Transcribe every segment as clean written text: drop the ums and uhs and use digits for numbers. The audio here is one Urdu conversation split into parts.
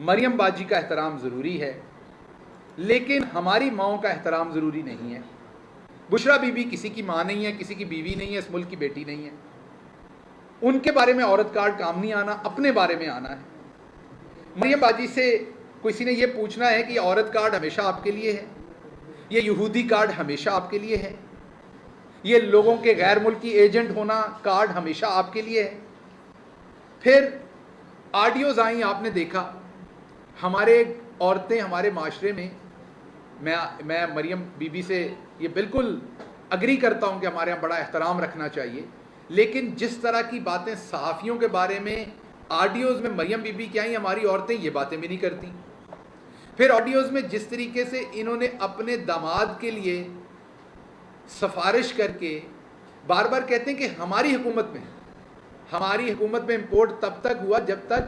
مریم باجی کا احترام ضروری ہے، لیکن ہماری ماؤں کا احترام ضروری نہیں ہے۔ بشرا بی بی کسی کی ماں نہیں ہے، کسی کی بیوی نہیں ہے، اس ملک کی بیٹی نہیں ہے۔ ان کے بارے میں عورت کارڈ کام نہیں آنا، اپنے بارے میں آنا ہے۔ مریم باجی سے کسی نے یہ پوچھنا ہے کہ یہ عورت کارڈ ہمیشہ آپ کے لیے ہے، یہ یہودی کارڈ ہمیشہ آپ کے لیے ہے، یہ لوگوں کے غیر ملکی ایجنٹ ہونا کارڈ ہمیشہ آپ کے لیے ہے؟ پھر آڈیوز آئیں، آپ نے دیکھا ہمارے عورتیں ہمارے معاشرے میں، میں مریم بی بی سے یہ بالکل اگری کرتا ہوں کہ ہمارے یہاں بڑا احترام رکھنا چاہیے، لیکن جس طرح کی باتیں صحافیوں کے بارے میں آڈیوز میں مریم بی بی کی آئیں، ہماری عورتیں یہ باتیں بھی نہیں کرتی۔ پھر آڈیوز میں جس طریقے سے انہوں نے اپنے داماد کے لیے سفارش کر کے بار بار کہتے ہیں کہ ہماری حکومت میں امپورٹ تب تک ہوا جب تک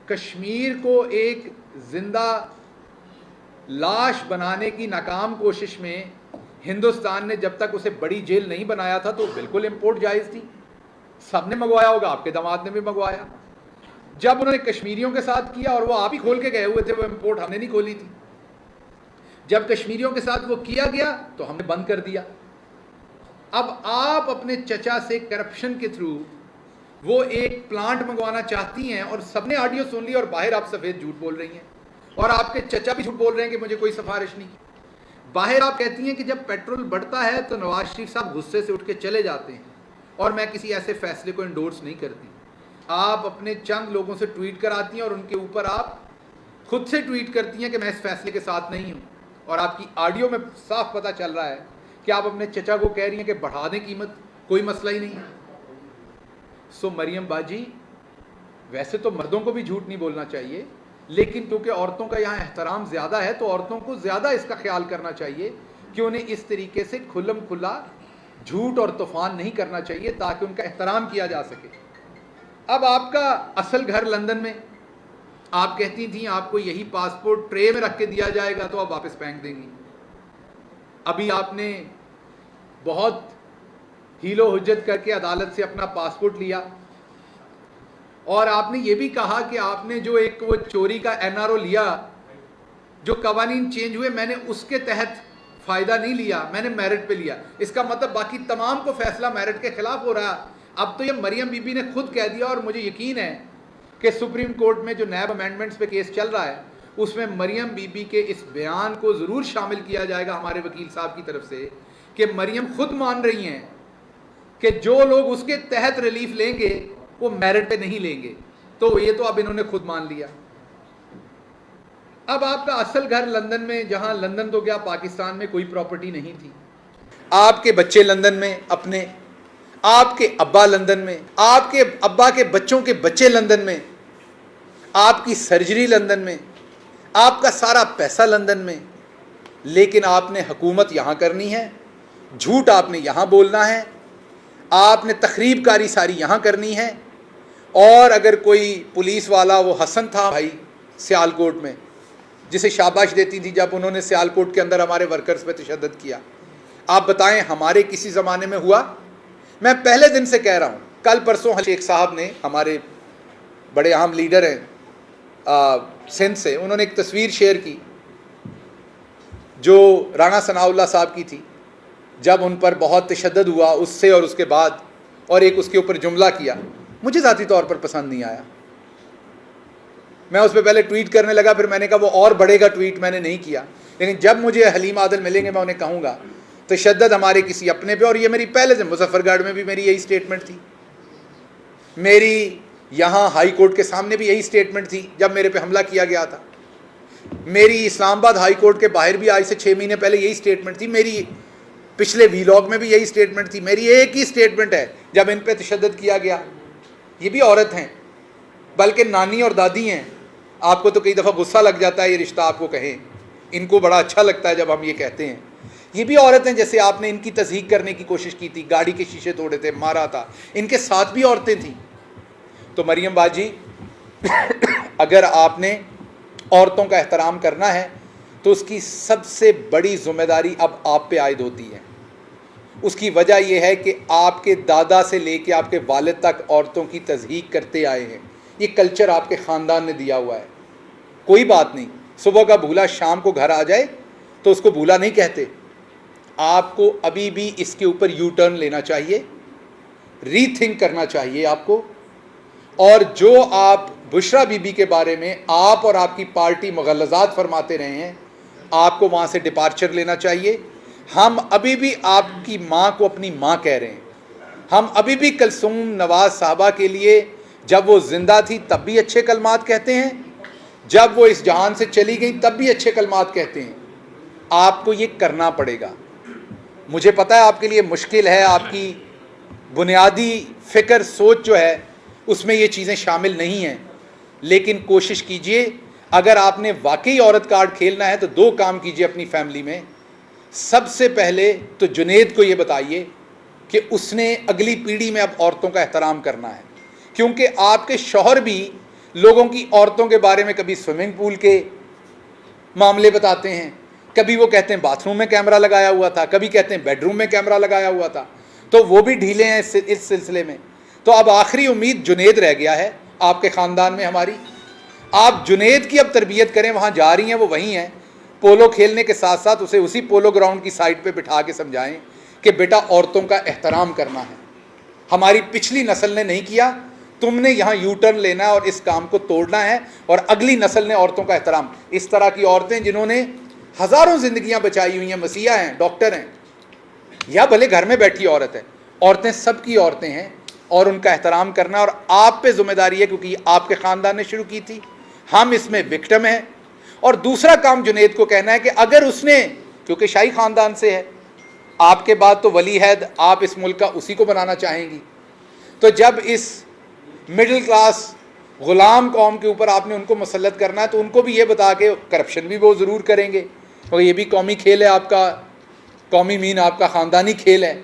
کشمیر کو ایک زندہ لاش بنانے کی ناکام کوشش میں ہندوستان نے جب تک اسے بڑی جیل نہیں بنایا تھا تو بالکل امپورٹ جائز تھی۔ سب نے منگوایا ہوگا، آپ کے داماد نے بھی منگوایا۔ جب انہوں نے کشمیریوں کے ساتھ کیا، اور وہ آپ ہی کھول کے گئے ہوئے تھے، وہ امپورٹ ہم نے نہیں کھولی تھی، جب کشمیریوں کے ساتھ وہ کیا گیا تو ہم نے بند کر دیا۔ اب آپ اپنے چچا سے کرپشن کے تھرو وہ ایک پلانٹ منگوانا چاہتی ہیں، اور سب نے آڈیو سن لی، اور باہر آپ سفید جھوٹ بول رہی ہیں، اور آپ کے چچا بھی جھوٹ بول رہے ہیں کہ مجھے کوئی سفارش نہیں۔ باہر آپ کہتی ہیں کہ جب پیٹرول بڑھتا ہے تو نواز شریف صاحب غصے سے اٹھ کے چلے جاتے ہیں، اور میں کسی ایسے فیصلے کو انڈورس نہیں کرتی۔ آپ اپنے چند لوگوں سے ٹویٹ کراتی ہیں، اور ان کے اوپر آپ خود سے ٹویٹ کرتی ہیں کہ میں اس فیصلے کے ساتھ نہیں ہوں، اور آپ کی آڈیو میں صاف پتہ چل رہا ہے کہ آپ اپنے چچا کو کہہ رہی ہیں کہ بڑھا دیں قیمت، کوئی مسئلہ ہی نہیں ہے۔ سو مریم باجی، ویسے تو مردوں کو بھی جھوٹ نہیں بولنا چاہیے، لیکن کیونکہ عورتوں کا یہاں احترام زیادہ ہے تو عورتوں کو زیادہ اس کا خیال کرنا چاہیے کہ انہیں اس طریقے سے کھلم کھلا جھوٹ اور طوفان نہیں کرنا چاہیے تاکہ ان کا احترام کیا جا سکے۔ اب آپ کا اصل گھر لندن میں، آپ کہتی تھیں آپ کو یہی پاسپورٹ ٹرے میں رکھ کے دیا جائے گا تو آپ واپس پھینک دیں گی۔ ابھی آپ نے بہت ہیل و حجت کر کے عدالت سے اپنا پاسپورٹ لیا، اور آپ نے یہ بھی کہا کہ آپ نے جو ایک وہ چوری کا NRO لیا، جو قوانین چینج ہوئے میں نے اس کے تحت فائدہ نہیں لیا، میں نے میرٹ پہ لیا۔ اس کا مطلب باقی تمام کو فیصلہ میرٹ کے خلاف ہو رہا۔ اب تو یہ مریم بی بی نے خود کہہ دیا، اور مجھے یقین ہے کہ سپریم کورٹ میں جو نیب امینڈمنٹس پہ کیس چل رہا ہے اس میں مریم بی بی کے اس بیان کو ضرور شامل کیا جائے گا ہمارے وکیل صاحب کی طرف سے، کہ مریم خود مان رہی ہیں کہ جو لوگ اس کے تحت ریلیف لیں گے وہ میرٹ پہ نہیں لیں گے، تو یہ تو اب انہوں نے خود مان لیا۔ اب آپ کا اصل گھر لندن میں، جہاں لندن تو گیا، پاکستان میں کوئی پراپرٹی نہیں تھی، آپ کے بچے لندن میں اپنے، آپ کے ابا لندن میں، آپ کے ابا کے بچوں کے بچے لندن میں، آپ کی سرجری لندن میں، آپ کا سارا پیسہ لندن میں، لیکن آپ نے حکومت یہاں کرنی ہے، جھوٹ آپ نے یہاں بولنا ہے، آپ نے تخریب کاری ساری یہاں کرنی ہے۔ اور اگر کوئی پولیس والا، وہ حسن تھا بھائی سیالکوٹ میں، جسے شاباش دیتی تھی جب انہوں نے سیالکوٹ کے اندر ہمارے ورکرز پہ تشدد کیا، آپ بتائیں ہمارے کسی زمانے میں ہوا؟ میں پہلے دن سے کہہ رہا ہوں، کل پرسوں شیخ صاحب نے، ہمارے بڑے اہم لیڈر ہیں سندھ سے، انہوں نے ایک تصویر شیئر کی جو رانا ثناء اللہ صاحب کی تھی، جب ان پر بہت تشدد ہوا اس سے اور اس کے بعد، اور ایک اس کے اوپر جملہ کیا، مجھے ذاتی طور پر پسند نہیں آیا۔ میں اس پہ پہلے ٹویٹ کرنے لگا، پھر میں نے کہا وہ اور بڑھے گا ٹویٹ، میں نے نہیں کیا، لیکن جب مجھے حلیم عادل ملیں گے میں انہیں کہوں گا تشدد ہمارے کسی اپنے پہ، اور یہ میری پہلے سے، مظفر گڑھ میں بھی میری یہی سٹیٹمنٹ تھی، میری یہاں ہائی کورٹ کے سامنے بھی یہی سٹیٹمنٹ تھی جب میرے پہ حملہ کیا گیا تھا، میری اسلام آباد ہائی کورٹ کے باہر بھی آج سے 6 مہینے پہلے یہی سٹیٹمنٹ تھی، میری پچھلے ویلاگ میں بھی یہی سٹیٹمنٹ تھی، میری ایک ہی سٹیٹمنٹ ہے جب ان پہ تشدد کیا گیا۔ یہ بھی عورت ہیں، بلکہ نانی اور دادی ہیں، آپ کو تو کئی دفعہ غصہ لگ جاتا ہے یہ رشتہ آپ کو کہیں، ان کو بڑا اچھا لگتا ہے جب ہم یہ کہتے ہیں۔ یہ بھی عورت ہیں، جیسے آپ نے ان کی تصدیق کرنے کی کوشش کی تھی، گاڑی کے شیشے توڑے تھے، مارا تھا، ان کے ساتھ بھی عورتیں تھیں۔ تو مریم باجی، اگر آپ نے عورتوں کا احترام کرنا ہے تو اس کی سب سے بڑی ذمہ داری اب آپ پہ عائد ہوتی ہے۔ اس کی وجہ یہ ہے کہ آپ کے دادا سے لے کے آپ کے والد تک عورتوں کی تضحیک کرتے آئے ہیں، یہ کلچر آپ کے خاندان نے دیا ہوا ہے۔ کوئی بات نہیں, صبح کا بھولا شام کو گھر آ جائے تو اس کو بھولا نہیں کہتے. آپ کو ابھی بھی اس کے اوپر یو ٹرن لینا چاہیے, ری تھنک کرنا چاہیے آپ کو. اور جو آپ بشرا بی بی کے بارے میں آپ اور آپ کی پارٹی مغلظات فرماتے رہے ہیں, آپ کو وہاں سے ڈپارچر لینا چاہیے. ہم ابھی بھی آپ کی ماں کو اپنی ماں کہہ رہے ہیں. ہم ابھی بھی کلثوم نواز صاحبہ کے لیے جب وہ زندہ تھی تب بھی اچھے کلمات کہتے ہیں, جب وہ اس جہان سے چلی گئی تب بھی اچھے کلمات کہتے ہیں. آپ کو یہ کرنا پڑے گا. مجھے پتہ ہے آپ کے لیے مشکل ہے, آپ کی بنیادی فکر سوچ جو ہے اس میں یہ چیزیں شامل نہیں ہیں, لیکن کوشش کیجئے. اگر آپ نے واقعی عورت کارڈ کھیلنا ہے تو 2 کام کیجئے اپنی فیملی میں. سب سے پہلے تو جنید کو یہ بتائیے کہ اس نے اگلی پیڑھی میں اب عورتوں کا احترام کرنا ہے, کیونکہ آپ کے شوہر بھی لوگوں کی عورتوں کے بارے میں کبھی سوئمنگ پول کے معاملے بتاتے ہیں, کبھی وہ کہتے ہیں باتھ روم میں کیمرہ لگایا ہوا تھا, کبھی کہتے ہیں بیڈ روم میں کیمرہ لگایا ہوا تھا. تو وہ بھی ڈھیلے ہیں اس سلسلے میں. تو اب آخری امید جنید رہ گیا ہے آپ کے خاندان میں ہماری. آپ جنید کی اب تربیت کریں, وہاں جا رہی ہیں وہ وہیں ہیں. پولو کھیلنے کے ساتھ ساتھ اسے اسی پولو گراؤنڈ کی سائڈ پہ بٹھا کے سمجھائیں کہ بیٹا عورتوں کا احترام کرنا ہے. ہماری پچھلی نسل نے نہیں کیا, تم نے یہاں یو ٹرن لینا ہے اور اس کام کو توڑنا ہے, اور اگلی نسل نے عورتوں کا احترام. اس طرح کی عورتیں جنہوں نے ہزاروں زندگیاں بچائی ہوئی ہیں, مسیحا ہیں, ڈاکٹر ہیں, یا بھلے گھر میں بیٹھی عورت ہے, عورتیں سب کی عورتیں ہیں, اور ان کا احترام کرنا. اور آپ پہ ذمہ داری ہے کیونکہ یہ آپ کے خاندان نے شروع کی تھی, ہم اس میں وکٹم ہیں. اور دوسرا کام جنید کو کہنا ہے کہ اگر اس نے, کیونکہ شاہی خاندان سے ہے, آپ کے بعد تو ولی عہد آپ اس ملک کا اسی کو بنانا چاہیں گی, تو جب اس مڈل کلاس غلام قوم کے اوپر آپ نے ان کو مسلط کرنا ہے تو ان کو بھی یہ بتا کے کرپشن بھی وہ ضرور کریں گے, اور یہ بھی قومی کھیل ہے آپ کا, قومی مین آپ کا خاندانی کھیل ہے.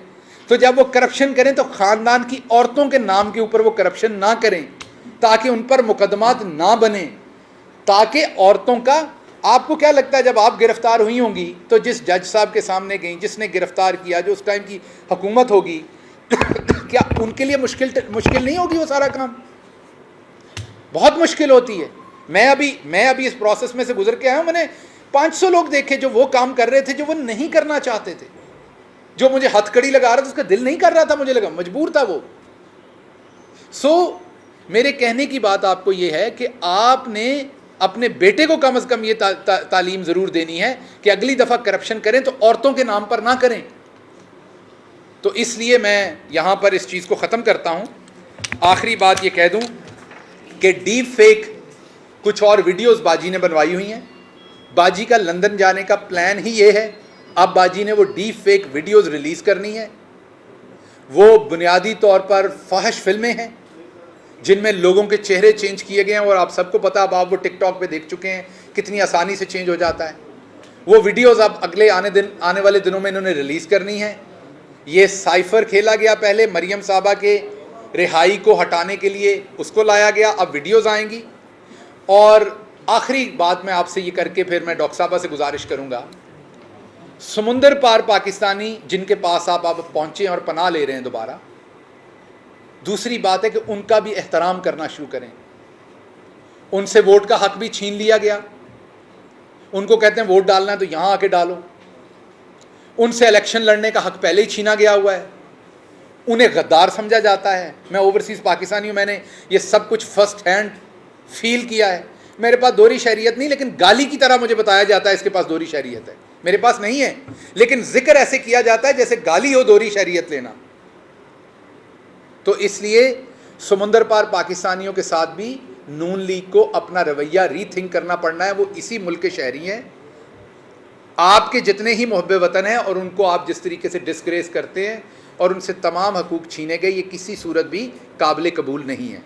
تو جب وہ کرپشن کریں تو خاندان کی عورتوں کے نام کے اوپر وہ کرپشن نہ کریں, تاکہ ان پر مقدمات نہ بنیں, تاکہ عورتوں کا. آپ کو کیا لگتا ہے جب آپ گرفتار ہوئی ہوں گی تو جس جج صاحب کے سامنے گئیں, جس نے گرفتار کیا, جو اس ٹائم کی حکومت ہوگی, کیا ان کے لیے مشکل نہیں ہوگی وہ سارا کام؟ بہت مشکل ہوتی ہے. میں ابھی اس پروسیس میں سے گزر کے آیا ہوں. میں نے 500 لوگ دیکھے جو وہ کام کر رہے تھے جو وہ نہیں کرنا چاہتے تھے, جو مجھے ہتھ کڑی لگا رہا تھا, اس کا دل نہیں کر رہا تھا, مجھے لگا مجبور تھا وہ. میرے کہنے کی بات آپ کو یہ ہے کہ آپ نے اپنے بیٹے کو کم از کم یہ تعلیم ضرور دینی ہے کہ اگلی دفعہ کرپشن کریں تو عورتوں کے نام پر نہ کریں. تو اس لیے میں یہاں پر اس چیز کو ختم کرتا ہوں. آخری بات یہ کہہ دوں کہ ڈیپ فیک کچھ اور ویڈیوز باجی نے بنوائی ہوئی ہیں. باجی کا لندن جانے کا پلان ہی یہ ہے. اب باجی نے وہ ڈیپ فیک ویڈیوز ریلیز کرنی ہے. وہ بنیادی طور پر فحش فلمیں ہیں جن میں لوگوں کے چہرے چینج کیے گئے ہیں, اور آپ سب کو پتہ, اب آپ وہ ٹک ٹاک پہ دیکھ چکے ہیں کتنی آسانی سے چینج ہو جاتا ہے. وہ ویڈیوز اب اگلے آنے والے دنوں میں انہوں نے ریلیز کرنی ہے. یہ سائفر کھیلا گیا پہلے, مریم صاحبہ کے رہائی کو ہٹانے کے لیے اس کو لایا گیا, اب ویڈیوز آئیں گی. اور آخری بات میں آپ سے یہ کر کے پھر میں ڈاکٹر صاحبہ سے گزارش کروں گا, سمندر پار پاکستانی جن کے پاس آپ پہنچے ہیں اور پناہ لے رہے ہیں دوبارہ, دوسری بات ہے کہ ان کا بھی احترام کرنا شروع کریں. ان سے ووٹ کا حق بھی چھین لیا گیا. ان کو کہتے ہیں ووٹ ڈالنا ہے تو یہاں آ کے ڈالو. ان سے الیکشن لڑنے کا حق پہلے ہی چھینا گیا ہوا ہے. انہیں غدار سمجھا جاتا ہے. میں اوورسیز پاکستانی ہوں, میں نے یہ سب کچھ فرسٹ ہینڈ فیل کیا ہے. میرے پاس دوہری شہریت نہیں, لیکن گالی کی طرح مجھے بتایا جاتا ہے اس کے پاس دوہری شہریت ہے. میرے پاس نہیں ہے, لیکن ذکر ایسے کیا جاتا ہے جیسے گالی ہو دوہری شہریت لینا. تو اس لیے سمندر پار پاکستانیوں کے ساتھ بھی نون لیگ کو اپنا رویہ ری تھنک کرنا پڑنا ہے. وہ اسی ملک کے شہری ہیں, آپ کے جتنے ہی محب وطن ہیں, اور ان کو آپ جس طریقے سے ڈسگریس کرتے ہیں اور ان سے تمام حقوق چھینے گئے, یہ کسی صورت بھی قابل قبول نہیں ہے.